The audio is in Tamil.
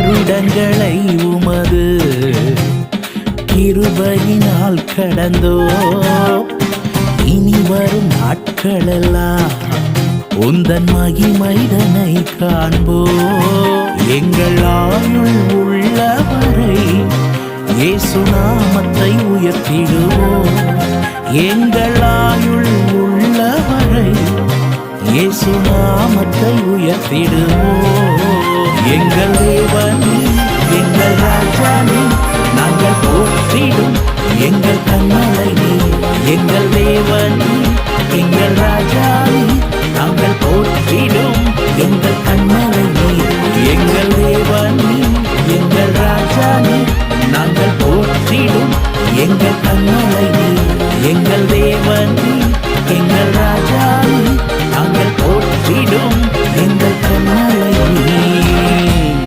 வருடங்களை உமது கிருபையினால் கடந்தோ. இனி வரும் நாட்களெல்லாம் உந்தன் மகிமைதனை காண்போ. எங்கள் ஆயுள் உள்ளவரை இயேசு நாமத்தை உயர்த்திடுவோம். எங்கள் ஆயுள் உள்ளவரை இயேசு நாமத்தை உயர்த்திடுவோம். எங்கள் தேவனே, எங்கள் ராஜானே, நாங்கள் போற்றிடும் எங்கள் கண்மலை நீ. எங்கள் தேவனே, எங்கள் ராஜானே, நாங்கள் போற்றிடும் எங்கள் கண்மலை நீ. எங்கள் தேவனே, எங்கள் ராஜானே, நாங்கள் போற்றிடும் எங்கள்